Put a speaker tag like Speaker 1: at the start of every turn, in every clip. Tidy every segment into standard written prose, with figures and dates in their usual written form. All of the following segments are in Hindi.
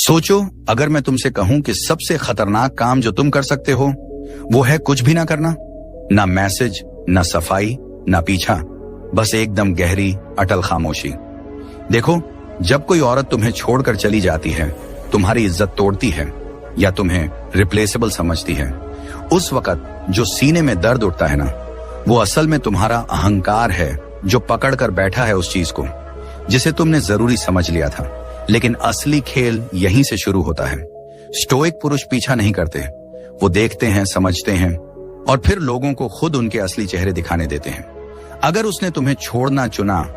Speaker 1: सोचो, अगर मैं तुमसे कहूं कि सबसे खतरनाक काम जो तुम कर सकते हो वो है कुछ भी ना करना, ना मैसेज, ना सफाई, ना पीछा, बस एकदम गहरी अटल खामोशी। देखो, जब कोई औरत तुम्हें छोड़कर चली जाती है, तुम्हारी इज्जत तोड़ती है या तुम्हें रिप्लेसेबल समझती है, उस वक्त जो सीने में दर्द उठता है ना, वो असल में तुम्हारा अहंकार है जो पकड़ कर बैठा है उस चीज को जिसे तुमने जरूरी समझ लिया था। लेकिन असली खेल यहीं से शुरू होता है। स्टोइक पुरुष पीछा नहीं करते, वो देखते हैं, समझते हैं और फिर लोगों को खुद उनके असली चेहरे दिखाने देते हैं। अगर उसने तुम्हें छोड़ना चुना,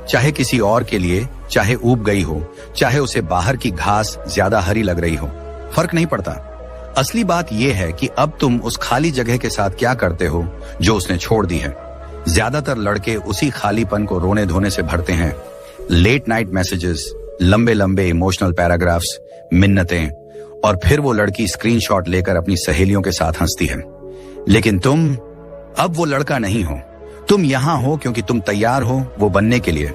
Speaker 1: चाहे किसी और के लिए, चाहे ऊब गई हो, चाहे उसे बाहर की घास ज्यादा हरी लग रही हो, फर्क नहीं पड़ता। असली बात यह है कि अब तुम उस खाली जगह के साथ क्या करते हो जो उसने छोड़ दी है। ज्यादातर लड़के उसी खालीपन को रोने धोने से भरते हैं। लेट नाइट मैसेजेस, लंबे लंबे इमोशनल पैराग्राफ्स, मिन्नतें, और फिर वो लड़की स्क्रीनशॉट लेकर अपनी सहेलियों के साथ हंसती है। लेकिन तुम अब वो लड़का नहीं हो। तुम यहां हो क्योंकि तुम तैयार हो वो बनने के लिए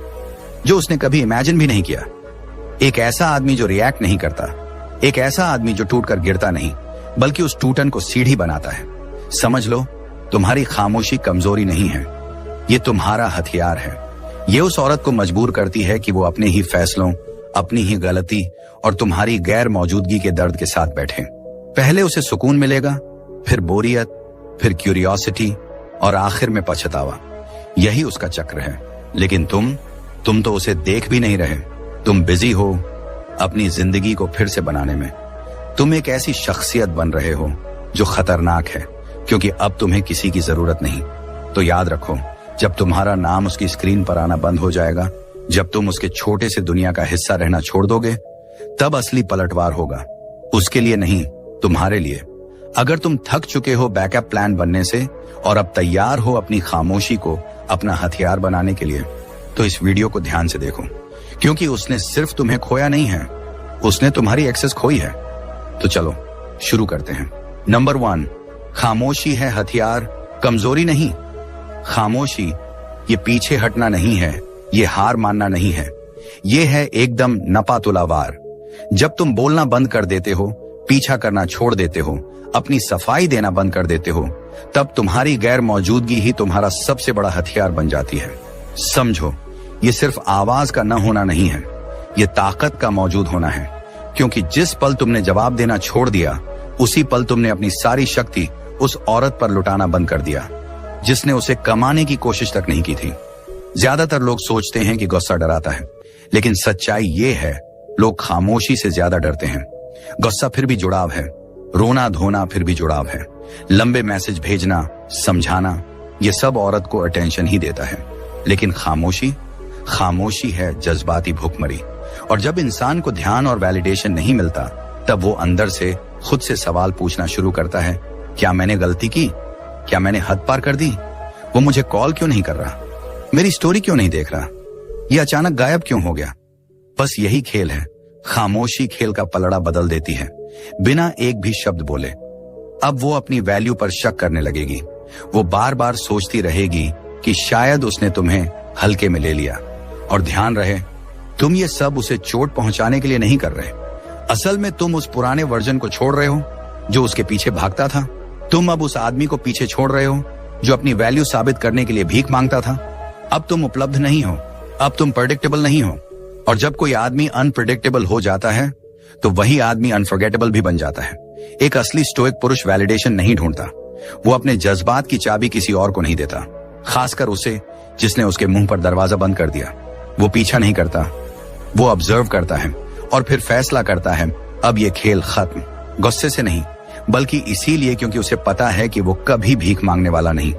Speaker 1: जो उसने कभी इमेजिन भी नहीं किया। एक ऐसा आदमी जो रिएक्ट नहीं करता, एक ऐसा आदमी जो टूटकर गिरता नहीं बल्कि उस टूटन को सीढ़ी बनाता है। समझ लो, तुम्हारी खामोशी कमजोरी नहीं है, ये तुम्हारा हथियार है। ये उस औरत को मजबूर करती है कि वो अपने ही फैसलों, अपनी ही गलती और तुम्हारी गैर मौजूदगी के दर्द के साथ बैठे। पहले उसे सुकून मिलेगा, फिर बोरियत, फिर क्यूरियोसिटी और आखिर में पछतावा। यही उसका चक्र है। लेकिन तुम तो उसे देख भी नहीं रहे। तुम बिजी हो अपनी जिंदगी को फिर से बनाने में। तुम एक ऐसी शख्सियत बन रहे हो जो खतरनाक है, क्योंकि अब तुम्हें किसी की जरूरत नहीं। तो याद रखो, जब तुम्हारा नाम उसकी स्क्रीन पर आना बंद हो जाएगा, जब तुम उसके छोटे से दुनिया का हिस्सा रहना छोड़ दोगे, तब असली पलटवार होगा। उसके लिए नहीं, तुम्हारे लिए। अगर तुम थक चुके हो बैकअप प्लान बनने से और अब तैयार हो अपनी खामोशी को अपना हथियार बनाने के लिए, तो इस वीडियो को ध्यान से देखो, क्योंकि उसने सिर्फ तुम्हें खोया नहीं है, उसने तुम्हारी एक्सेस खोई है। तो चलो शुरू करते हैं। नंबर 1, खामोशी है हथियार, कमजोरी नहीं। खामोशी ये पीछे हटना नहीं है, ये हार मानना नहीं है, ये है एकदम नपातुला वार। जब तुम बोलना बंद कर देते हो, पीछा करना छोड़ देते हो, अपनी सफाई देना बंद कर देते हो, तब तुम्हारी गैर मौजूदगी ही तुम्हारा सबसे बड़ा हथियार बन जाती है। समझो, ये सिर्फ आवाज का न होना नहीं है, ये ताकत का मौजूद होना है। क्योंकि जिस पल तुमने जवाब देना छोड़ दिया, उसी पल तुमने अपनी सारी शक्ति उस औरत पर लुटाना बंद कर दिया जिसने उसे कमाने की कोशिश तक नहीं की थी। ज्यादातर लोग सोचते हैं कि गुस्सा डराता है, लेकिन सच्चाई ये है, लोग खामोशी से ज्यादा डरते हैं। गुस्सा फिर भी जुड़ाव है, रोना धोना फिर भी जुड़ाव है, लंबे मैसेज भेजना, समझाना, ये सब औरत को अटेंशन ही देता है। लेकिन खामोशी है जज्बाती भूखमरी। और जब इंसान को ध्यान और वैलिडेशन नहीं मिलता, तब वो अंदर से खुद से सवाल पूछना शुरू करता है, क्या मैंने गलती की? क्या मैंने हद पार कर दी? वो मुझे कॉल क्यों नहीं कर रहा? मेरी स्टोरी क्यों नहीं देख रहा? ये अचानक गायब क्यों हो गया? बस यही खेल है। खामोशी खेल का पलड़ा बदल देती है, बिना एक भी शब्द बोले। अब वो अपनी वैल्यू पर शक करने लगेगी। वो बार बार सोचती रहेगी कि शायद उसने तुम्हें हल्के में ले लिया। और ध्यान रहे, तुम ये सब उसे चोट पहुंचाने के लिए नहीं कर रहे। असल में तुम उस पुराने वर्जन को छोड़ रहे हो जो उसके पीछे भागता था। तुम अब उस आदमी को पीछे छोड़ रहे हो जो अपनी वैल्यू साबित करने के लिए भीख मांगता था। अब तुम उपलब्ध नहीं हो, अब तुम प्रेडिक्टेबल नहीं हो। और जब कोई आदमी अनप्रेडिक्टेबल हो जाता है, तो वही आदमी अनफॉरगेटेबल भी बन जाता है। एक असली स्टोइक पुरुष वैलिडेशन नहीं ढूंढता, वो अपने जज्बात की चाबी किसी और को नहीं देता, खासकर उसे जिसने उसके मुंह पर दरवाजा बंद कर दिया। वो पीछा नहीं करता, वो ऑब्जर्व करता है और फिर फैसला करता है, अब ये खेल खत्म। गुस्से से नहीं, बल्कि इसीलिए क्योंकि उसे पता है कि वो कभी भीख मांगने वाला नहीं,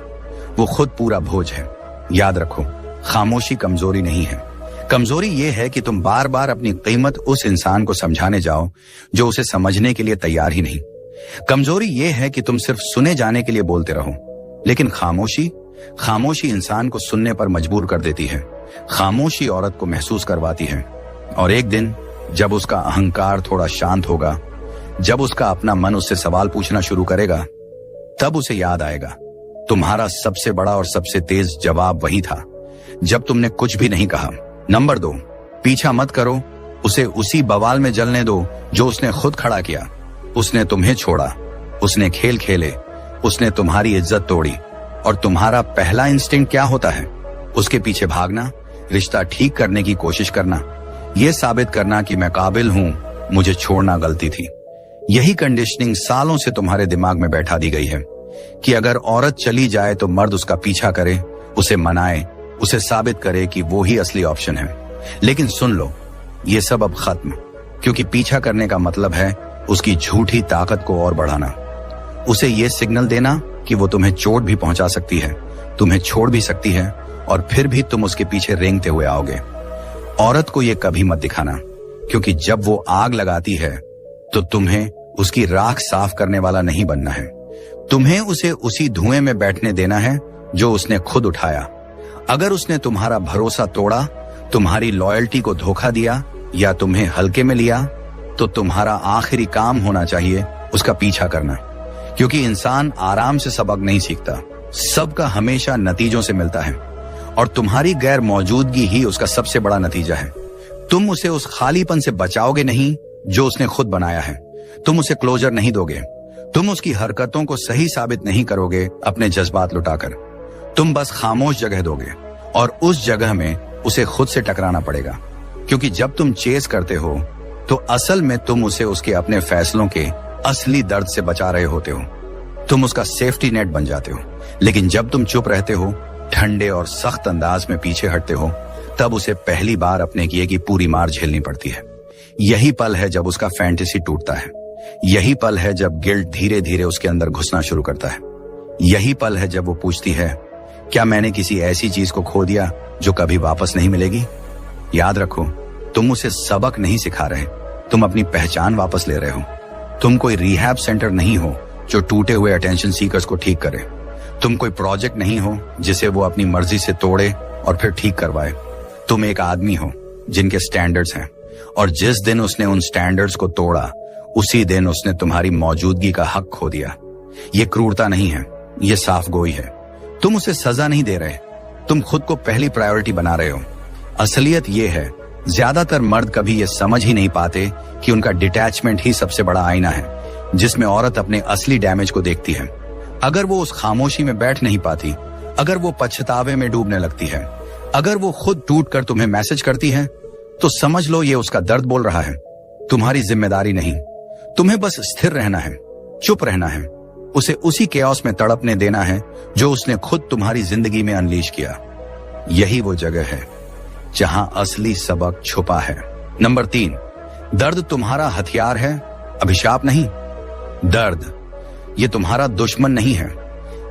Speaker 1: वो खुद पूरा भोज है। याद रखो, खामोशी कमजोरी नहीं है। कमजोरी ये है कि तुम बार बार अपनी कीमत उस इंसान को समझाने जाओ जो उसे समझने के लिए तैयार ही नहीं। कमजोरी ये है कि तुम सिर्फ सुने जाने के लिए बोलते रहो। लेकिन खामोशी इंसान को सुनने पर मजबूर कर देती है। खामोशी औरत को महसूस करवाती है। और एक दिन जब उसका अहंकार थोड़ा शांत होगा, जब उसका अपना मन उससे सवाल पूछना शुरू करेगा, तब उसे याद आएगा, तुम्हारा सबसे बड़ा और सबसे तेज जवाब वही था जब तुमने कुछ भी नहीं कहा। नंबर 2, पीछा मत करो, उसे उसी बवाल में जलने दो जो उसने खुद खड़ा किया। उसने तुम्हें छोड़ा, उसने खेल खेले, उसने तुम्हारी इज्जत तोड़ी, और तुम्हारा पहला इंस्टिंक्ट क्या होता है? उसके पीछे भागना, रिश्ता ठीक करने की कोशिश करना, यह साबित करना कि मैं काबिल हूं, मुझे छोड़ना गलती थी। यही कंडीशनिंग सालों से तुम्हारे दिमाग में बैठा दी गई है कि अगर औरत चली जाए तो मर्द उसका पीछा करे, उसे मनाए, उसे साबित करे कि वो ही असली ऑप्शन है। लेकिन सुन लो, ये सब अब खत्म, क्योंकि पीछा करने का मतलब है उसकी झूठी ताकत को और बढ़ाना, उसे ये सिग्नल देना कि वो तुम्हें चोट भी पहुंचा सकती है, तुम्हें छोड़ भी सकती है, और फिर भी तुम उसके पीछे रेंगते हुए आओगे। औरत को ये कभी मत दिखाना, क्योंकि जब वो आग लगाती है तो तुम्हें उसकी राख साफ करने वाला नहीं बनना है। तुम्हें उसे उसी धुएं में बैठने देना है जो उसने खुद उठाया। अगर उसने तुम्हारा भरोसा तोड़ा, तुम्हारी लॉयल्टी को धोखा दिया या तुम्हें हल्के में लिया, तो तुम्हारा आखिरी काम होना चाहिए उसका पीछा करना, क्योंकि इंसान आराम से सबक नहीं सीखता, सबका हमेशा नतीजों से मिलता है, और तुम्हारी गैर मौजूदगी ही उसका सबसे बड़ा नतीजा है। तुम उसे उस खालीपन से बचाओगे नहीं जो उसने खुद बनाया है, तुम उसे क्लोजर नहीं दोगे, तुम उसकी हरकतों को सही साबित नहीं करोगे अपने जज्बात लुटाकर, तुम बस खामोश जगह दोगे, और उस जगह में उसे खुद से टकराना पड़ेगा, क्योंकि जब तुम चेस करते हो तो असल में तुम उसे उसके अपने फैसलों के असली दर्द से बचा रहे होते हो, तुम उसका सेफ्टी नेट बन जाते हो। लेकिन जब तुम चुप रहते हो, ठंडे और सख्त अंदाज में पीछे हटते हो, तब उसे पहली बार अपने किए की पूरी मार झेलनी पड़ती है। यही पल है जब उसका फैंटेसी टूटता है, यही पल है जब गिल्ट धीरे धीरे उसके अंदर घुसना शुरू करता है, यही पल है जब वो पूछती है, क्या मैंने किसी ऐसी चीज को खो दिया जो कभी वापस नहीं मिलेगी? याद रखो, तुम उसे सबक नहीं सिखा रहे, तुम अपनी पहचान वापस ले रहे हो। तुम कोई रिहैब सेंटर नहीं हो जो टूटे हुए अटेंशन सीकर्स को ठीक करे, तुम कोई प्रोजेक्ट नहीं हो जिसे वो अपनी मर्जी से तोड़े और फिर ठीक करवाए। तुम एक आदमी हो जिनके स्टैंडर्ड्स हैं, और जिस दिन उसने उन स्टैंडर्ड्स को तोड़ा, उसी दिन उसने तुम्हारी मौजूदगी का हक खो दिया। ये क्रूरता नहीं है, ये साफगोई है। तुम उसे सजा नहीं दे रहे, तुम खुद को पहली प्रायोरिटी बना रहे हो। असलियत ये है, ज्यादातर मर्द कभी ये समझ ही नहीं पाते कि उनका डिटैचमेंट ही सबसे बड़ा आईना है जिसमें औरत अपने असली डैमेज को देखती है। अगर वो उस खामोशी में बैठ नहीं पाती, अगर वो पछतावे में डूबने लगती है, अगर वो खुद टूट कर तुम्हें मैसेज करती है, तो समझ लो ये उसका दर्द बोल रहा है, तुम्हारी जिम्मेदारी नहीं। तुम्हें बस स्थिर रहना है, चुप रहना है, उसे उसी केओस में तड़पने देना है जो उसने खुद तुम्हारी जिंदगी में अनलीश किया। यही वो जगह है जहां असली सबक छुपा है। नंबर 3, दर्द तुम्हारा हथियार है, अभिशाप नहीं। दर्द ये तुम्हारा दुश्मन नहीं है,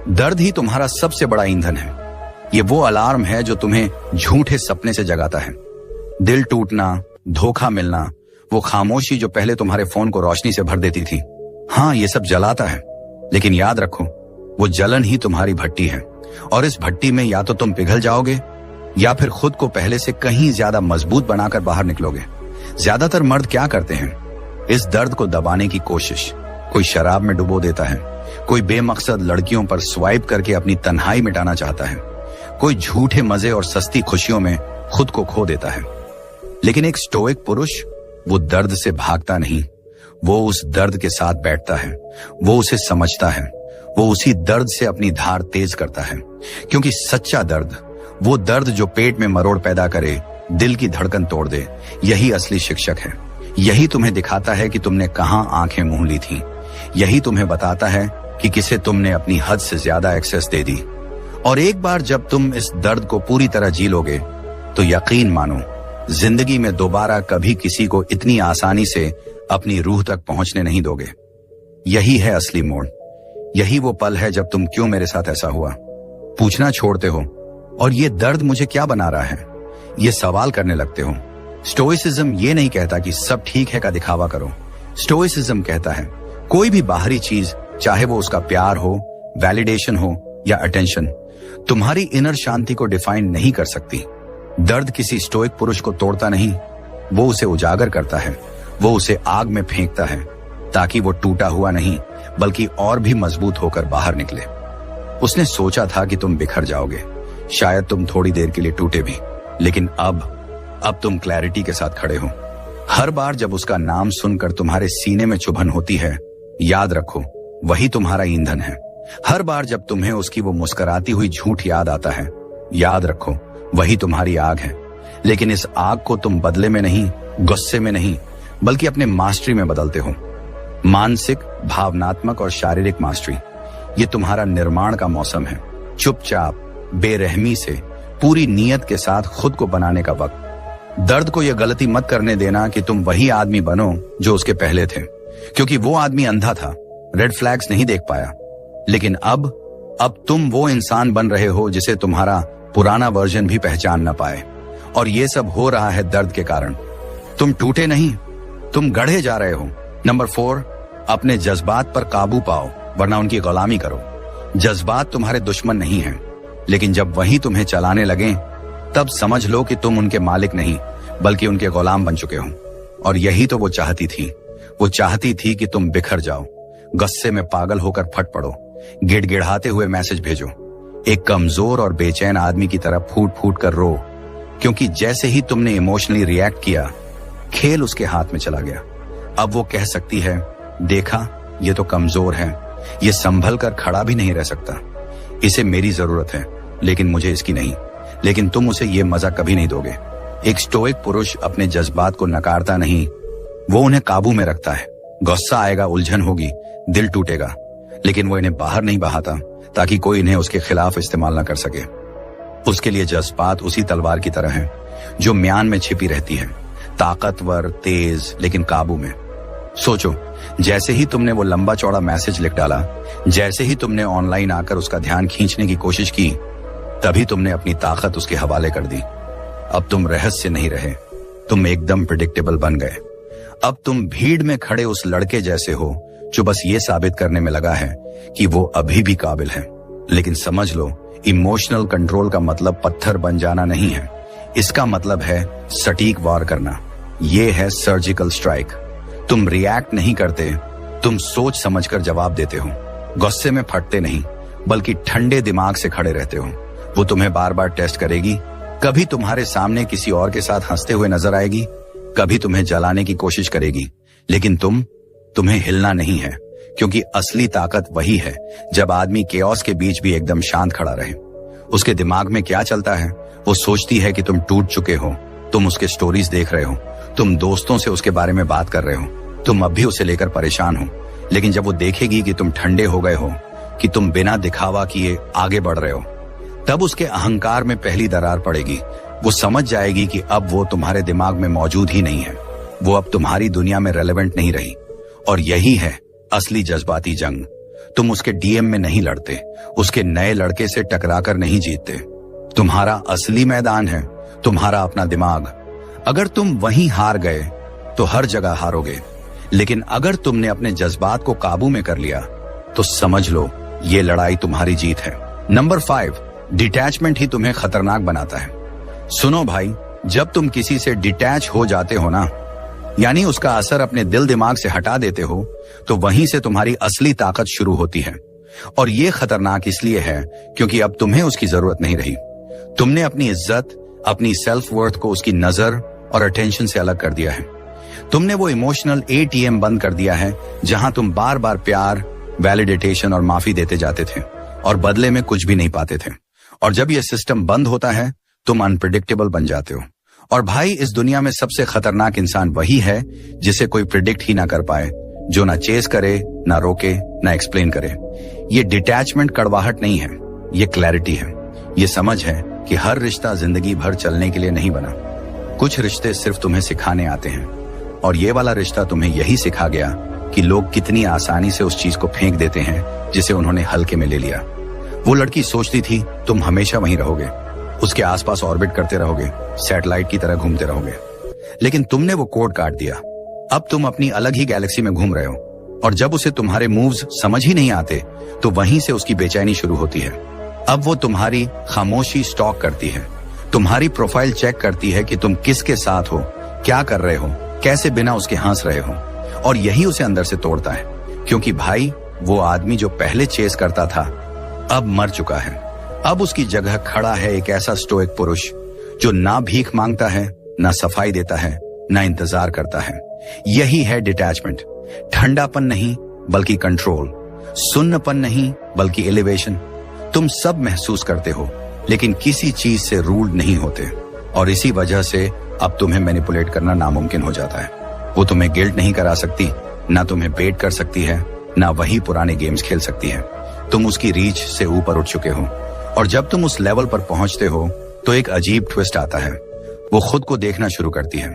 Speaker 1: दर्द ही तुम्हारा सबसे बड़ा ईंधन है। ये वो अलार्म है जो तुम्हें झूठे सपने से जगाता है। दिल टूटना, धोखा मिलना, वो खामोशी जो पहले तुम्हारे फोन को रोशनी से भर देती थी, हाँ ये सब जलाता है, लेकिन याद रखो वो जलन ही तुम्हारी भट्टी है, और इस भट्टी में या तो तुम पिघल जाओगे या फिर खुद को पहले से कहीं ज्यादा मजबूत बनाकर बाहर निकलोगे। ज्यादातर मर्द क्या करते हैं, इस दर्द को दबाने की कोशिश, कोई शराब में डुबो देता है, कोई बेमकसद लड़कियों पर स्वाइप करके अपनी तन्हाई मिटाना चाहता है, कोई झूठे मजे और सस्ती खुशियों में खुद को खो देता है। लेकिन एक स्टोइक पुरुष वो दर्द से भागता नहीं, वो उस दर्द के साथ बैठता है, वो उसे समझता है, वो उसी दर्द से अपनी धार तेज करता है, क्योंकि सच्चा दर्द, वो दर्द जो पेट में मरोड़ पैदा करे, दिल की धड़कन तोड़ दे, यही असली शिक्षक है। यही तुम्हें दिखाता है कि तुमने कहां आंखें मूंद ली थी, यही तुम्हें बताता है कि किसे तुमने अपनी हद से ज्यादा एक्सेस दे दी। और एक बार जब तुम इस दर्द को पूरी तरह जी लोगे, तो यकीन मानो जिंदगी में दोबारा कभी किसी को इतनी आसानी से अपनी रूह तक पहुंचने नहीं दोगे। यही है असली मोड़, यही वो पल है जब तुम क्यों मेरे साथ ऐसा हुआ पूछना छोड़ते हो, और ये दर्द मुझे क्या बना रहा है, ये सवाल करने लगते हो। स्टोइसिज्म ये नहीं कहता कि सब ठीक है का दिखावा करो। स्टोइसिज्म कहता है कोई भी बाहरी चीज, चाहे वो उसका प्यार हो, वैलिडेशन हो या अटेंशन, तुम्हारी इनर शांति को डिफाइन नहीं कर सकती। दर्द किसी स्टोइक पुरुष को तोड़ता नहीं, वो उसे उजागर करता है, वो उसे आग में फेंकता है, ताकि वो टूटा हुआ नहीं बल्कि और भी मजबूत होकर बाहर निकले। उसने सोचा था कि तुम बिखर जाओगे, शायद तुम थोड़ी देर के लिए टूटे भी, लेकिन अब तुम क्लैरिटी के साथ खड़े हो। हर बार जब उसका नाम सुनकर तुम्हारे सीने में चुभन होती है, याद रखो वही तुम्हारा ईंधन है। हर बार जब तुम्हें उसकी वो मुस्कुराती हुई झूठ याद आता है, याद रखो वही तुम्हारी आग है। लेकिन इस आग को तुम बदले में नहीं, गुस्से में नहीं, बल्कि अपने मास्टरी में बदलते हो। मानसिक, भावनात्मक और शारीरिक मास्टरी, ये तुम्हारा निर्माण का मौसम है। चुपचाप, बेरहमी से, पूरी नीयत के साथ खुद को बनाने का वक्त। दर्द को यह गलती मत करने देना कि तुम वही आदमी बनो जो उसके पहले थे, क्योंकि वो आदमी अंधा था, रेड फ्लैग्स नहीं देख पाया। लेकिन अब तुम वो इंसान बन रहे हो जिसे तुम्हारा पुराना वर्जन भी पहचान ना पाए। और ये सब हो रहा है दर्द के कारण। तुम टूटे नहीं, तुम गढ़े जा रहे हो। नंबर 4, अपने जज्बात पर काबू पाओ, वरना उनकी गुलामी करो। जज्बात तुम्हारे दुश्मन नहीं हैं, लेकिन जब वही तुम्हें चलाने लगे, तब समझ लो कि तुम उनके मालिक नहीं, बल्कि उनके गुलाम बन चुके हो। और यही तो वो चाहती थी। वो चाहती थी कि तुम बिखर जाओ, गुस्से में पागल होकर फट पड़ो, गिड़गिड़ाते हुए मैसेज भेजो, एक कमजोर और बेचैन आदमी की तरह फूट फूट कर रो, क्योंकि जैसे ही तुमने इमोशनली रिएक्ट किया, खेल उसके हाथ में चला गया। अब वो कह सकती है, देखा ये तो कमजोर है, ये संभल कर खड़ा भी नहीं रह सकता, इसे मेरी जरूरत है लेकिन मुझे इसकी नहीं। लेकिन तुम उसे ये मजा कभी नहीं दोगे। एक स्टोइक पुरुष अपने जज्बात को नकारता नहीं, वो उन्हें काबू में रखता है। गुस्सा आएगा, उलझन होगी, दिल टूटेगा, लेकिन वो इन्हें बाहर नहीं बहाता ताकि कोई इन्हें उसके खिलाफ इस्तेमाल न कर सके। उसके लिए जज्बात उसी तलवार की तरह है जो म्यान में छिपी रहती है, ताकतवर, तेज, लेकिन काबू में। सोचो, जैसे ही तुमने वो लंबा चौड़ा मैसेज लिख डाला, जैसे ही तुमने ऑनलाइन आकर उसका ध्यान खींचने की कोशिश की, तभी तुमने अपनी ताकत उसके हवाले कर दी। अब तुम रहस्य नहीं रहे, तुम एकदम प्रेडिक्टेबल बन गए। अब तुम भीड़ में खड़े उस लड़के जैसे हो जो बस ये साबित करने में लगा है कि वो अभी भी काबिल है। लेकिन समझ लो, इमोशनल कंट्रोल का मतलब पत्थर बन जाना नहीं है, इसका मतलब है सटीक वार करना। ये है सर्जिकल स्ट्राइक। तुम रिएक्ट नहीं करते, तुम सोच समझकर जवाब देते हो। गुस्से में फटते नहीं, बल्कि ठंडे दिमाग से खड़े रहते हो। वो तुम्हें बार बार टेस्ट करेगी, कभी तुम्हारे सामने किसी और के साथ हंसते हुए नजर आएगी, कभी तुम्हें जलाने की कोशिश करेगी, लेकिन तुम्हें हिलना नहीं है, क्योंकि असली ताकत वही है जब आदमी केओस के बीच भी एकदम शांत खड़ा रहे। उसके दिमाग में क्या चलता है? वो सोचती है कि तुम टूट चुके हो, तुम उसके स्टोरीज देख रहे हो, तुम दोस्तों से उसके बारे में बात कर रहे हो, तुम अब भी उसे लेकर परेशान हो। लेकिन जब वो देखेगी कि तुम ठंडे हो गए हो, कि तुम बिना दिखावा किए आगे बढ़ रहे हो, तब उसके अहंकार में पहली दरार पड़ेगी। वो समझ जाएगी कि अब वो तुम्हारे दिमाग में मौजूद ही नहीं है, वो अब तुम्हारी दुनिया में रेलेवेंट नहीं रही। और यही है असली जज्बाती जंग। तुम उसके डीएम में नहीं लड़ते, उसके नए लड़के से टकराकर नहीं जीतते। तुम्हारा असली मैदान है तुम्हारा अपना दिमाग। अगर तुम वहीं हार गए तो हर जगह हारोगे, लेकिन अगर तुमने अपने जज्बात को काबू में कर लिया तो समझ लो ये लड़ाई तुम्हारी जीत है। नंबर 5, डिटैचमेंट ही तुम्हें खतरनाक बनाता है। सुनो भाई, जब तुम किसी से डिटैच हो जाते हो ना, यानी उसका असर अपने दिल दिमाग से हटा देते हो, तो वहीं से तुम्हारी असली ताकत शुरू होती है। और ये खतरनाक इसलिए है क्योंकि अब तुम्हें उसकी जरूरत नहीं रही। तुमने अपनी इज्जत, अपनी सेल्फ वर्थ को उसकी नजर और अटेंशन से अलग कर दिया है। तुमने वो इमोशनल एटीएम बंद कर दिया है जहां तुम बार बार प्यार, वैलिडेशन और माफी देते जाते थे और बदले में कुछ भी नहीं पाते थे। और जब ये सिस्टम बंद होता है, तुम अनप्रिडिक्टेबल बन जाते हो। और भाई, इस दुनिया में सबसे खतरनाक इंसान वही है जिसे कोई प्रिडिक्ट ही ना कर पाए, जो ना चेस करे, ना रोके, ना एक्सप्लेन करे। ये डिटैचमेंट कड़वाहट नहीं है, ये क्लैरिटी है। ये समझ है कि हर रिश्ता जिंदगी भर चलने के लिए नहीं बना। कुछ रिश्ते सिर्फ तुम्हें सिखाने आते हैं, और ये वाला रिश्ता तुम्हें यही सिखा गया कि लोग कितनी आसानी से उस चीज को फेंक देते हैं जिसे उन्होंने हल्के में ले लिया। वो लड़की सोचती थी तुम हमेशा वहीं रहोगे, उसके आसपास ऑर्बिट करते रहोगे, सैटेलाइट की तरह घूमते रहोगे, लेकिन तुमने वो कोड काट दिया। अब तुम अपनी अलग ही गैलेक्सी में घूम रहे हो, और जब उसे तुम्हारे मूव्स समझ ही नहीं आते तो वहीं से उसकी बेचैनी शुरू होती है। अब वो तुम्हारी खामोशी स्टॉक करती है, तुम्हारी प्रोफाइल चेक करती है कि तुम किसके साथ हो, क्या कर रहे हो, कैसे बिना उसके हंस रहे हो, और यही उसे अंदर से तोड़ता है। क्योंकि भाई, वो आदमी जो पहले चेस करता था अब मर चुका है। अब उसकी जगह खड़ा है एक ऐसा स्टोइक पुरुष जो ना भीख मांगता है, ना सफाई देता है, ना इंतजार करता है। यही है डिटैचमेंट। ठंडापन नहीं बल्कि कंट्रोल, सुन्नपन नहीं बल्कि एलिवेशन। तुम सब महसूस करते हो लेकिन किसी चीज से रूल्ड नहीं होते, और इसी वजह से अब तुम्हें मैनिपुलेट करना नामुमकिन हो जाता है। वो तुम्हें गिल्ट नहीं करा सकती, ना तुम्हें बेट कर सकती है, ना वही पुराने गेम्स खेल सकती है। तुम उसकी रीच से ऊपर उठ चुके हो, और जब तुम उस लेवल पर पहुंचते हो तो एक अजीब ट्विस्ट आता है। वो खुद को देखना शुरू करती है।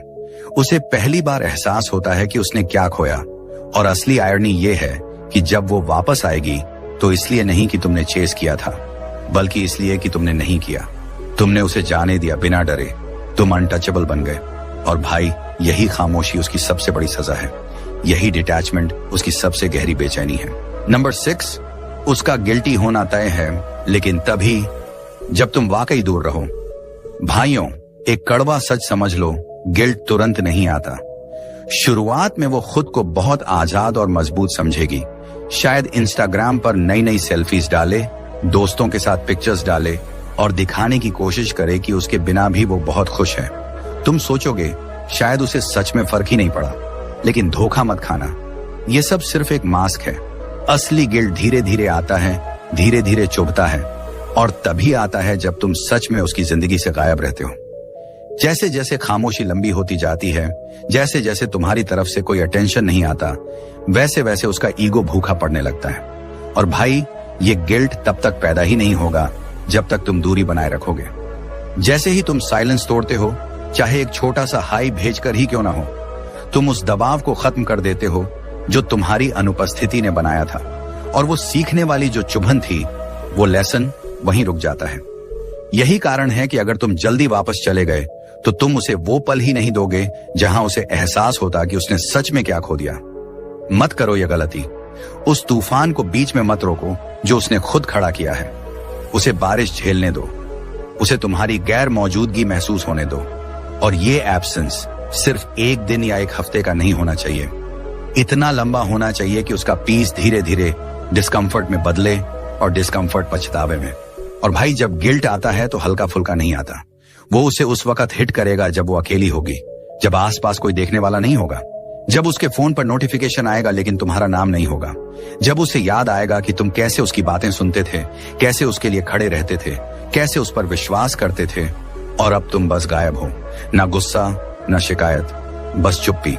Speaker 1: उसे पहली बार एहसास होता है कि उसने क्या खोया, और असली आयरनी ये है कि जब वो वापस आएगी तो इसलिए नहीं कि तुमने चेस किया था, बल्कि इसलिए कि तुमने नहीं किया। तुमने उसे जाने दिया बिना डरे। तुम अनटचेबल बन गए, और भाई यही खामोशी उसकी सबसे बड़ी सजा है। यही डिटैचमेंट उसकी सबसे गहरी बेचैनी है। नंबर 6, उसका गिल्टी होना तय है, लेकिन तभी जब तुम वाकई दूर रहो। भाइयों, एक कड़वा सच समझ लो, गिल्ट तुरंत नहीं आता। शुरुआत में वो खुद को बहुत आजाद और मजबूत समझेगी। शायद इंस्टाग्राम पर नई नई सेल्फीज डाले, दोस्तों के साथ पिक्चर्स डाले और दिखाने की कोशिश करे कि उसके बिना भी वो बहुत खुश है। तुम सोचोगे शायद उसे सच में फर्क ही नहीं पड़ा, लेकिन धोखा मत खाना, ये सब सिर्फ एक मास्क है। असली गिल्ट धीरे धीरे आता है, धीरे धीरे चुभता है, और तभी आता है जब तुम सच में उसकी जिंदगी से गायब रहते हो। जैसे जैसे खामोशी लंबी होती जाती है, जैसे जैसे तुम्हारी तरफ से कोई अटेंशन नहीं आता, वैसे वैसे उसका ईगो भूखा पड़ने लगता है। और भाई, ये गिल्ट तब तक पैदा ही नहीं होगा जब तक तुम दूरी बनाए रखोगे। जैसे ही तुम साइलेंस तोड़ते हो, चाहे एक छोटा सा हाई भेजकर ही क्यों ना हो, तुम उस दबाव को खत्म कर देते हो जो तुम्हारी अनुपस्थिति ने बनाया था, और वो सीखने वाली जो चुभन थी, वो लेसन वहीं रुक जाता है। यही कारण है कि अगर तुम जल्दी वापस चले गए तो तुम उसे वो पल ही नहीं दोगे जहां उसे एहसास होता कि उसने सच में क्या खो दिया। मत करो ये गलती। उस तूफान को बीच में मत रोको जो उसने खुद खड़ा किया है। उसे बारिश झेलने दो, उसे तुम्हारी गैर मौजूदगी महसूस होने दो, और ये एब्सेंस सिर्फ एक दिन या एक हफ्ते का नहीं होना चाहिए। इतना लंबा होना चाहिए कि उसका पीस धीरे धीरे डिस्कम्फर्ट में बदले, और डिस्कम्फर्ट पछतावे में। और भाई, जब गिल्ट आता है तो हल्का फुल्का नहीं आता। वो उसे उस वक्त हिट करेगा जब वो अकेली होगी, जब आसपास कोई देखने वाला नहीं होगा, जब उसके फोन पर नोटिफिकेशन आएगा लेकिन तुम्हारा नाम नहीं होगा, जब उसे याद आएगा कि तुम कैसे उसकी बातें सुनते थे, कैसे उसके लिए खड़े रहते थे, कैसे उस पर विश्वास करते थे, और अब तुम बस गायब हो। ना गुस्सा, ना शिकायत, बस चुप्पी।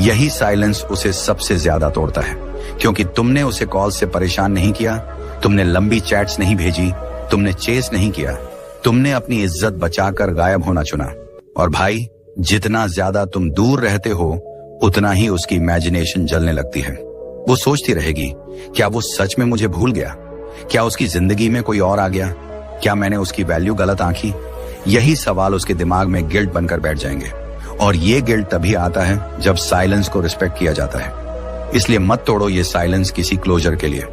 Speaker 1: यही साइलेंस उसे सबसे ज्यादा तोड़ता है, क्योंकि तुमने उसे कॉल से परेशान नहीं किया, तुमने लंबी चैट्स नहीं भेजी, तुमने चेस नहीं किया, तुमने अपनी इज्जत बचाकर गायब होना चुना। और भाई, जितना ज्यादा तुम दूर रहते हो उतना ही उसकी इमेजिनेशन जलने लगती है। वो सोचती रहेगी, क्या वो सच में मुझे भूल गया? क्या उसकी जिंदगी में कोई और आ गया? क्या मैंने उसकी वैल्यू गलत आंकी? यही सवाल उसके दिमाग में गिल्ट बनकर बैठ जाएंगे, और ये गिल्ट तभी आता है जब साइलेंस को रिस्पेक्ट किया जाता है। इसलिए मत तोड़ो ये साइलेंस किसी क्लोजर के लिए।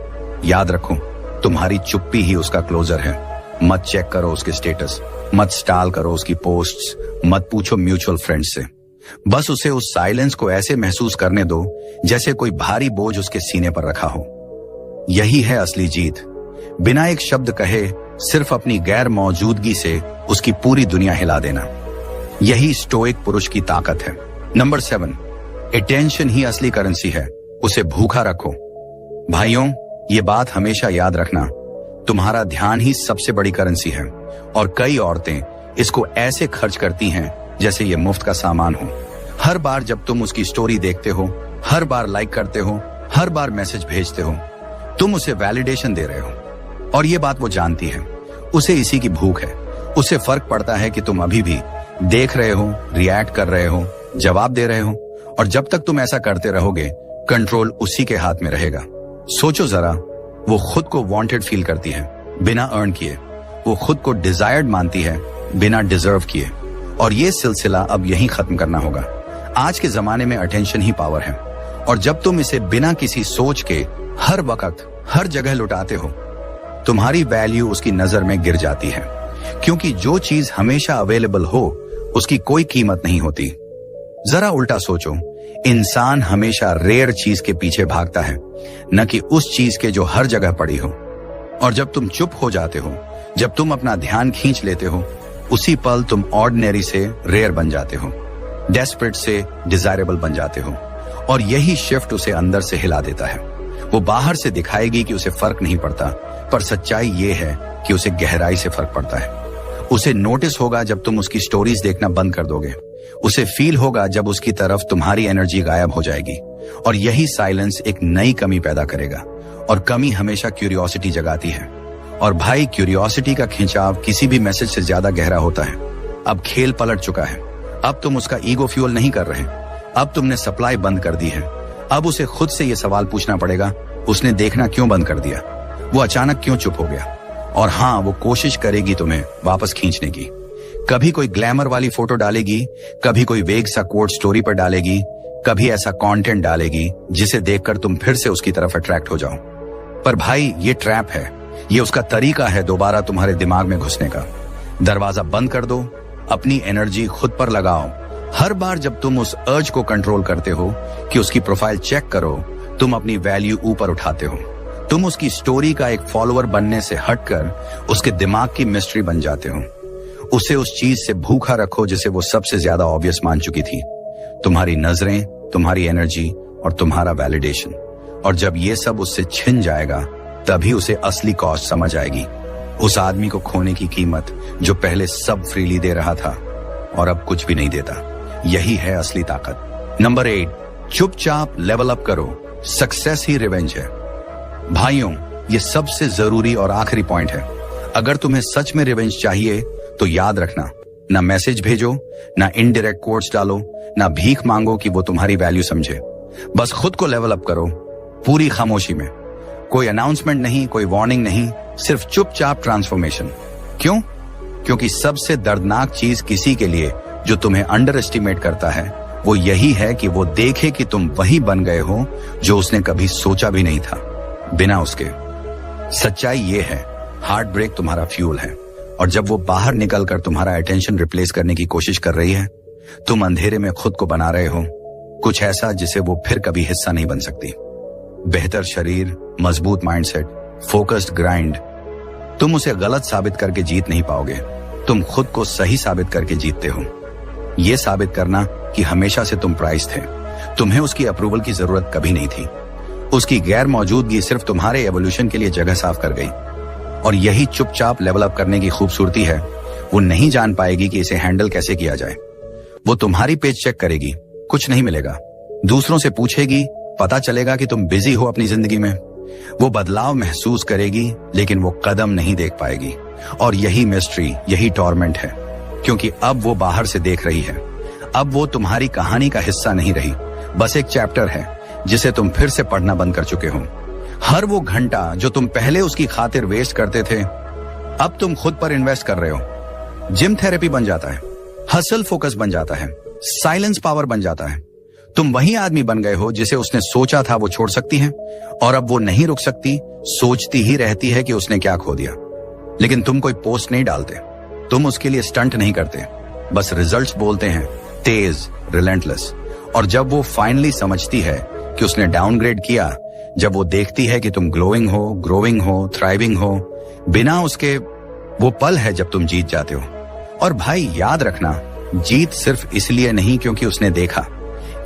Speaker 1: याद रखो, तुम्हारी चुप्पी ही उसका क्लोजर है। मत चेक करो उसके स्टेटस, मत स्टाल करो उसकी पोस्ट्स, मत पूछो म्यूचुअल फ्रेंड्स से। बस उसे उस साइलेंस को ऐसे महसूस करने दो जैसे कोई भारी बोझ उसके सीने पर रखा हो। यही है असली जीत। बिना एक शब्द कहे सिर्फ अपनी गैर मौजूदगी से उसकी पूरी दुनिया हिला देना। यही स्टोइक पुरुष की ताकत है। नंबर 7, अटेंशन ही असली करेंसी है। उसे भूखा रखो। भाइयों, ये बात हमेशा याद रखना, तुम्हारा ध्यान ही सबसे बड़ी करेंसी है, और कई औरतें इसको ऐसे खर्च करती हैं जैसे ये मुफ्त का सामान हो। हर बार जब तुम उसकी स्टोरी देखते हो, हर बार लाइक करते हो, हर बार मैसेज भेजते हो, तुम उसे वैलिडेशन दे रहे हो, और ये बात वो जानती है। उसे इसी की भूख है। उसे फर्क पड़ता है कि तुम अभी भी देख रहे हो, रिएक्ट कर रहे हो, जवाब दे रहे हो, और जब तक तुम ऐसा करते रहोगे, कंट्रोल उसी के हाथ में रहेगा। सोचो जरा, वो खुद को वांटेड फील करती है बिना अर्न किए, वो खुद को डिजायर्ड मानती है बिना डिजर्व किए, और ये सिलसिला अब यहीं खत्म करना होगा। आज के जमाने में अटेंशन ही पावर है, और जब तुम इसे बिना किसी सोच के हर वक्त हर जगह लुटाते हो, तुम्हारी वैल्यू उसकी नजर में गिर जाती है। क्योंकि जो चीज हमेशा अवेलेबल हो उसकी कोई कीमत नहीं होती। जरा उल्टा सोचो, इंसान हमेशा रेयर चीज के पीछे भागता है, न कि उस चीज के जो हर जगह पड़ी हो। और जब तुम चुप हो जाते हो, जब तुम अपना ध्यान खींच लेते हो, उसी पल तुम ऑर्डिनरी से रेयर बन जाते हो। डेस्परेट से डिजायरेबल बन जाते हो, और यही शिफ्ट उसे अंदर से हिला देता है। वो बाहर से दिखाएगी कि उसे फर्क नहीं पड़ता, पर सच्चाई ये है कि उसे गहराई से फर्क पड़ता है। उसे नोटिस होगा जब तुम उसकी स्टोरीज देखना बंद कर दोगे। उसे फील होगा जब उसकी तरफ तुम्हारी एनर्जी गायब हो जाएगी, और यही साइलेंस एक नई कमी पैदा करेगा, और कमी हमेशा क्यूरियोसिटी जगाती है। और भाई, क्यूरियोसिटी का खिंचाव किसी भी मैसेज से ज्यादा गहरा होता है। अब खेल पलट चुका है। अब तुम उसका ईगो फ्यूल नहीं कर रहे, अब तुमने सप्लाई बंद कर दी है। अब उसे खुद से यह सवाल पूछना पड़ेगा, उसने देखना क्यों बंद कर दिया, वो अचानक क्यों चुप हो गया। और हाँ, वो कोशिश करेगी तुम्हें वापस खींचने की। कभी कोई ग्लैमर वाली फोटो डालेगी, कभी कोई वेग सा कोट स्टोरी पर डालेगी, कभी ऐसा कंटेंट डालेगी जिसे देखकर तुम फिर से उसकी तरफ अट्रैक्ट हो जाओ। पर भाई, ये ट्रैप है। ये उसका तरीका है दोबारा तुम्हारे दिमाग में घुसने का। दरवाजा बंद कर दो, अपनी एनर्जी खुद पर लगाओ। हर बार जब तुम उस अर्ज को कंट्रोल करते हो कि उसकी प्रोफाइल चेक करो, तुम अपनी वैल्यू ऊपर उठाते हो। तुम उसकी स्टोरी का एक फॉलोअर बनने से हटकर उसके दिमाग की मिस्ट्री बन जाते हो। उसे उस चीज से भूखा रखो जिसे वो सबसे ज्यादा ऑब्वियस मान चुकी थी, तुम्हारी नजरें, तुम्हारी एनर्जी और तुम्हारा वैलिडेशन। और जब ये सब उससे छिन जाएगा, तभी उसे असली कॉस्ट समझ आएगी। उस आदमी को खोने की कीमत जो पहले सब फ्रीली दे रहा था और अब कुछ भी नहीं देता। यही है असली ताकत। नंबर 8, चुपचाप लेवल अप करो। सक्सेस ही रिवेंज है। भाइयों, ये सबसे जरूरी और आखिरी पॉइंट है। अगर तुम्हें सच में रिवेंज चाहिए तो याद रखना, ना मैसेज भेजो, ना इनडायरेक्ट कोट्स डालो, ना भीख मांगो कि वो तुम्हारी वैल्यू समझे। बस खुद को लेवल अप करो, पूरी खामोशी में। कोई अनाउंसमेंट नहीं, कोई वार्निंग नहीं, सिर्फ चुपचाप ट्रांसफॉर्मेशन। क्यों? क्योंकि सबसे दर्दनाक चीज किसी के लिए जो तुम्हें अंडर एस्टिमेट करता है, वो यही है कि वो देखे कि तुम वही बन गए हो जो उसने कभी सोचा भी नहीं था, बिना उसके। सच्चाई ये है, हार्ट ब्रेक तुम्हारा फ्यूल है, और जब वो बाहर निकलकर तुम्हारा अटेंशन रिप्लेस करने की कोशिश कर रही है, तुम अंधेरे में खुद को बना रहे हो कुछ ऐसा जिसे वो फिर कभी हिस्सा नहीं बन सकती। बेहतर शरीर, मजबूत माइंडसेट, फोकस्ड ग्राइंड। तुम उसे गलत साबित करके जीत नहीं पाओगे, तुम खुद को सही साबित करके जीतते हो। यह साबित करना कि हमेशा से तुम प्राइज थे, तुम्हें उसकी अप्रूवल की जरूरत कभी नहीं थी। उसकी गैर मौजूदगी सिर्फ तुम्हारे एवोल्यूशन के लिए जगह साफ कर गई। और यही चुपचाप लेवल अप करने की खूबसूरती है। वो नहीं जान पाएगी कि इसे हैंडल कैसे किया जाए। वो तुम्हारी पेज चेक करेगी, कुछ नहीं मिलेगा। दूसरों से पूछेगी, पता चलेगा कि तुम बिजी हो अपनी जिंदगी में। वो बदलाव महसूस करेगी, लेकिन वो कदम नहीं देख पाएगी। और यही मिस्ट्री, यही टॉर्मेंट है, क्योंकि अब वो बाहर से देख रही है। अब वो तुम्हारी कहानी का हिस्सा नहीं रही, बस एक चैप्टर है जिसे तुम फिर से पढ़ना बंद कर चुके हो। हर वो घंटा जो तुम पहले उसकी खातिर वेस्ट करते थे, अब तुम खुद पर इन्वेस्ट कर रहे हो। जिम थेरेपी बन जाता है, हसल फोकस बन जाता है, साइलेंस पावर बन जाता है। तुम वही आदमी बन गए हो जिसे उसने सोचा था वो छोड़ सकती है, और अब वो नहीं रुक सकती, सोचती ही रहती है कि उसने क्या खो दिया। लेकिन तुम कोई पोस्ट नहीं डालते, तुम उसके लिए स्टंट नहीं करते, बस रिजल्ट्स बोलते हैं, तेज, रिलेंटलेस। और जब वो फाइनली समझती है कि उसने डाउनग्रेड किया, जब वो देखती है कि तुम ग्लोइंग हो, ग्रोइंग हो, थ्राइविंग हो बिना उसके, वो पल है जब तुम जीत जाते हो। और भाई याद रखना, जीत सिर्फ इसलिए नहीं क्योंकि उसने देखा,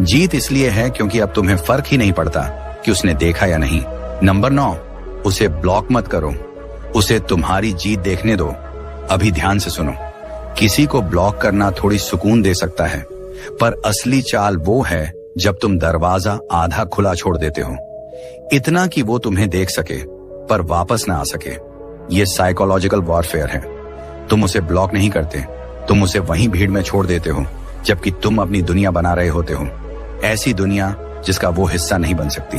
Speaker 1: जीत इसलिए है क्योंकि अब तुम्हें फर्क ही नहीं पड़ता कि उसने देखा या नहीं। नंबर 9, उसे ब्लॉक मत करो, उसे तुम्हारी जीत देखने दो। अभी ध्यान से सुनो, किसी को ब्लॉक करना थोड़ी सुकून दे सकता है, पर असली चाल वो है जब तुम दरवाजा आधा खुला छोड़ देते हो, इतना कि वो तुम्हें देख सके पर वापस ना आ सके। ये साइकोलॉजिकल वॉरफेयर है। तुम उसे ब्लॉक नहीं करते, तुम उसे वहीं भीड़ में छोड़ देते हो, जबकि तुम अपनी दुनिया बना रहे होते हो, ऐसी दुनिया जिसका वो हिस्सा नहीं बन सकती।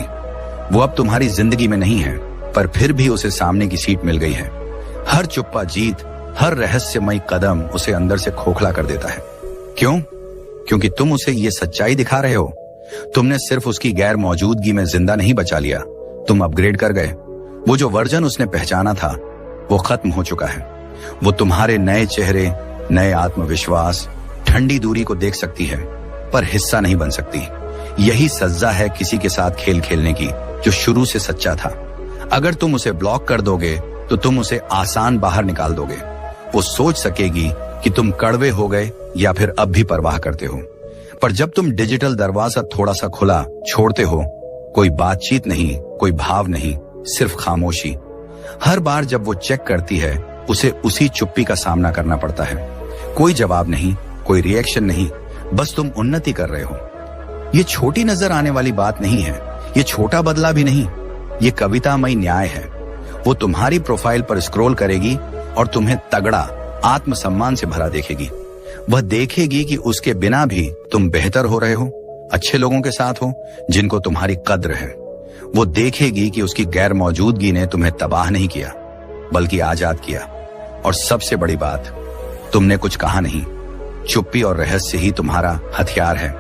Speaker 1: वो अब तुम्हारी जिंदगी में नहीं है, पर फिर भी उसे सामने की सीट मिल गई है। हर चुप्पा जीत, हर रहस्यमय कदम उसे अंदर से खोखला कर देता है। क्यों? क्योंकि तुम उसे ये सच्चाई दिखा रहे हो। तुमने सिर्फ उसकी गैर मौजूदगी में जिंदा नहीं बचा लिया, तुम अपग्रेड कर गए। वो जो वर्जन उसने पहचाना था, वो खत्म हो चुका है। वो तुम्हारे नए चेहरे, नए आत्मविश्वास, ठंडी दूरी को देख सकती है, पर हिस्सा नहीं बन सकती। यही सजा है किसी के साथ खेल खेलने की जो शुरू से सच्चा था। अगर तुम उसे ब्लॉक कर दोगे तो तुम उसे आसान बाहर निकाल दोगे। वो सोच सकेगी कि तुम कड़वे हो गए या फिर अब भी परवाह करते हो, पर जब तुम डिजिटल दरवाजा थोड़ा सा खुला छोड़ते हो, कोई बातचीत नहीं, कोई भाव नहीं, सिर्फ खामोशी। हर बार जब वो चेक करती है, उसे उसी चुप्पी का सामना करना पड़ता है। कोई जवाब नहीं, कोई रिएक्शन नहीं, बस तुम उन्नति कर रहे हो। ये छोटी नजर आने वाली बात नहीं है, ये छोटा बदला भी नहीं, ये कवितामयी न्याय है। वो तुम्हारी प्रोफाइल पर स्क्रॉल करेगी और तुम्हें तगड़ा, आत्मसम्मान से भरा देखेगी। वह देखेगी कि उसके बिना भी तुम बेहतर हो रहे हो, अच्छे लोगों के साथ हो, जिनको तुम्हारी कद्र है। वो देखेगी कि उसकी गैर मौजूदगी ने तुम्हें तबाह नहीं किया, बल्कि आजाद किया। और सबसे बड़ी बात, तुमने कुछ कहा नहीं। चुप्पी और रहस्य ही तुम्हारा हथियार है।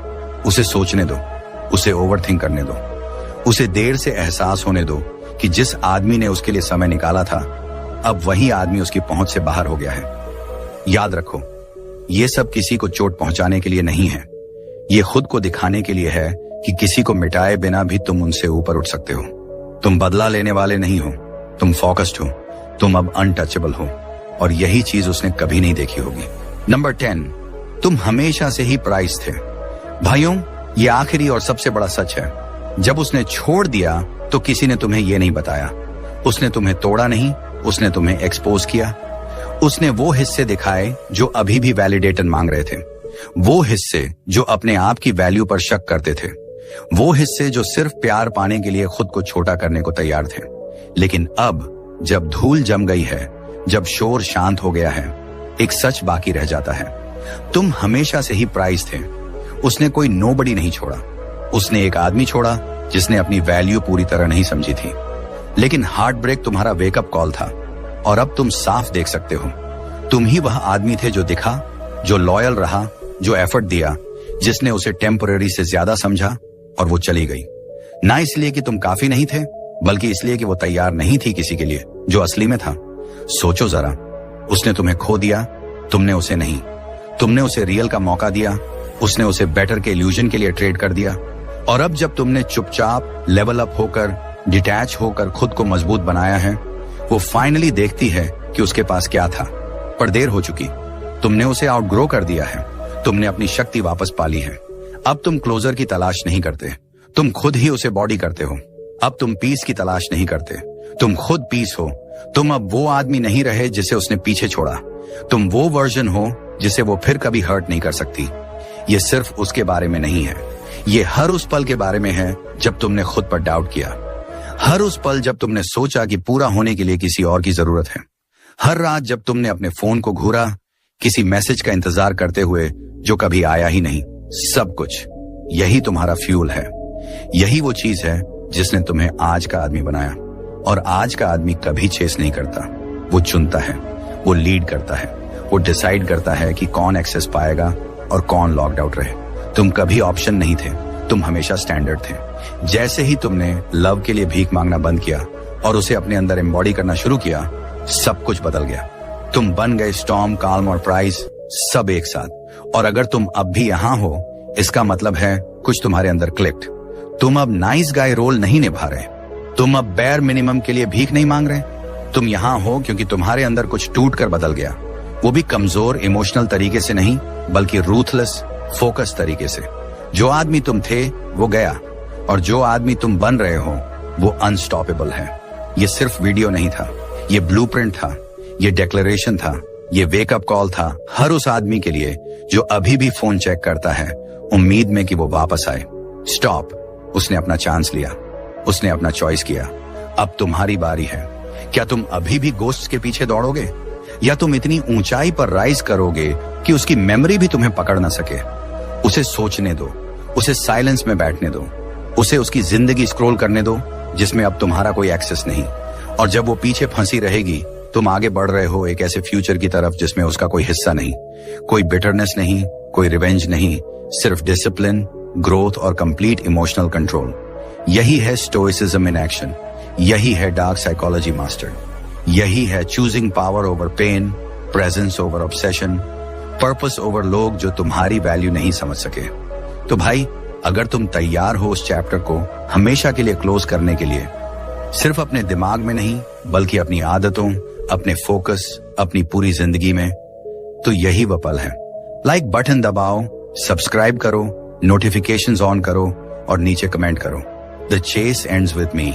Speaker 1: उसे सोचने दो, उसे ओवरथिंक करने दो, उसे देर से एहसास होने दो कि जिस आदमी ने उसके लिए समय निकाला था, अब वही आदमी उसकी पहुंच से बाहर हो गया है। याद रखो, ये सब किसी को चोट पहुंचाने के लिए नहीं है। ये खुद को दिखाने के लिए है कि किसी को मिटाए बिना भी तुम उनसे ऊपर उठ सकते हो। तुम बदला लेने वाले नहीं हो, तुम फोकस्ड हो, तुम अब अनटचेबल हो। और यही चीज उसने कभी नहीं देखी होगी। नंबर 10, तुम हमेशा से ही प्राइज थे। भाइयों, ये आखिरी और सबसे बड़ा सच है। जब उसने छोड़ दिया तो किसी ने तुम्हें यह नहीं बताया। उसने तुम्हें तोड़ा नहीं, उसने तुम्हें एक्सपोज किया। उसने वो हिस्से दिखाए जो अभी भी वैलिडेशन मांग रहे थे, वो हिस्से जो अपने आप की वैल्यू पर शक करते थे, वो हिस्से जो सिर्फ प्यार पाने के लिए खुद को छोटा करने को तैयार थे। लेकिन अब जब धूल जम गई है, जब शोर शांत हो गया है, एक सच बाकी रह जाता है। तुम हमेशा से ही प्राइज थे। उसने कोई नोबडी नहीं छोड़ा, उसने एक आदमी छोड़ा जिसने अपनी वैल्यू पूरी तरह नहीं समझी थी। लेकिन हार्ट ब्रेक तुम्हारा वेकअप कॉल था, और अब तुम साफ देख सकते हो, तुम ही वह आदमी थे जो दिखा, जो लॉयल रहा, जो एफर्ट दिया, जिसने उसे टेम्पररी से ज्यादा समझा। और वो चली गई, ना इसलिए कि तुम काफी नहीं थे, बल्कि इसलिए कि वो तैयार नहीं थी किसी के लिए जो असली में था। सोचो जरा, उसने तुम्हें खो दिया, तुमने उसे नहीं। तुमने उसे रियल का मौका दिया, उसने उसे बेटर के इल्यूजन के लिए ट्रेड कर दिया। और अब जब तुमने चुपचाप लेवल अप होकर, डिटैच होकर खुद को मजबूत बनाया है, वो फाइनली देखती है कि उसके पास क्या था। पर देर हो चुकी, तुमने उसे आउटग्रो कर दिया है, तुमने अपनी शक्ति वापस पा ली है। अब तुम क्लोजर की तलाश नहीं करते, तुम खुद ही उसे बॉडी करते हो। अब तुम पीस की तलाश नहीं करते, तुम खुद पीस हो। तुम अब वो आदमी नहीं रहे जिसे उसने पीछे छोड़ा, तुम वो वर्जन हो जिसे वो फिर कभी हर्ट नहीं कर सकती। ये सिर्फ उसके बारे में नहीं है, ये हर उस पल के बारे में है जब तुमने खुद पर डाउट किया, हर उस पल जब तुमने सोचा कि पूरा होने के लिए किसी और की जरूरत है, हर रात जब तुमने अपने फोन को घूरा, किसी मैसेज का इंतजार करते हुए जो कभी आया ही नहीं। सब कुछ यही तुम्हारा फ्यूल है, यही वो चीज है जिसने तुम्हें आज का आदमी बनाया। और आज का आदमी कभी चेस नहीं करता, वो चुनता है, वो लीड करता है, वो डिसाइड करता है कि कौन एक्सेस पाएगा और कौन लॉक्ड आउट रहे। तुम कभी ऑप्शन नहीं थे, तुम हमेशा स्टैंडर्ड थे। जैसे ही तुमने लव के लिए भीख मांगना बंद किया और उसे अपने अंदर एम्बॉडी करना शुरू किया, सब कुछ बदल गया। तुम बन गए स्टॉर्म, काल्म और प्राइज, सब एक साथ। और अगर तुम अब भी यहां हो, इसका मतलब है कुछ तुम्हारे अंदर क्लिक्ड। तुम अब नाइस गाय रोल नहीं निभा रहे, तुम अब बेयर मिनिमम के लिए भीख नहीं मांग रहे। तुम यहां हो क्योंकि तुम्हारे अंदर कुछ टूट कर बदल गया, वो भी कमजोर इमोशनल तरीके से नहीं, बल्कि रूथलेस फोकस तरीके से। जो आदमी तुम थे वो गया, और जो आदमी तुम बन रहे हो वो अनस्टॉपेबल है। ये सिर्फ वीडियो नहीं था, ये ब्लूप्रिंट था, ये डिक्लेरेशन था, ये वेकअप कॉल था हर उस आदमी के लिए जो अभी भी फोन चेक करता है, उम्मीद में कि वो वापस आए। स्टॉप, उसने अपना चांस लिया, उसने अपना चॉइस किया। अब तुम्हारी बारी है। क्या तुम अभी भी गोस्ट के पीछे दौड़ोगे, या तुम इतनी ऊंचाई पर राइज करोगे कि उसकी मेमोरी भी तुम्हें पकड़ ना सके? उसे सोचने दो, उसे साइलेंस में बैठने दो, उसे उसकी जिंदगी स्क्रॉल करने दो जिसमें अब तुम्हारा कोई एक्सेस नहीं। और जब वो पीछे फंसी रहेगी, तुम आगे बढ़ रहे हो एक ऐसे फ्यूचर की तरफ जिसमें उसका कोई हिस्सा नहीं, कोई बिटरनेस नहीं, कोई रिवेंज नहीं, सिर्फ डिसिप्लिन, ग्रोथ और कंप्लीट इमोशनल कंट्रोल। यही है स्टोइसिज्म इन एक्शन, यही है डार्क साइकोलॉजी मास्टर, यही है choosing power over pain, presence over obsession, purpose over लोग जो तुम्हारी वैल्यू नहीं समझ सके। तो भाई, अगर तुम तैयार हो उस चैप्टर को हमेशा के लिए क्लोज करने के लिए, सिर्फ अपने दिमाग में नहीं बल्कि अपनी आदतों, अपने फोकस, अपनी पूरी जिंदगी में, तो यही वह पल है। लाइक बटन दबाओ, सब्सक्राइब करो, नोटिफिकेशंस ऑन करो और नीचे कमेंट करो, the chase ends with me.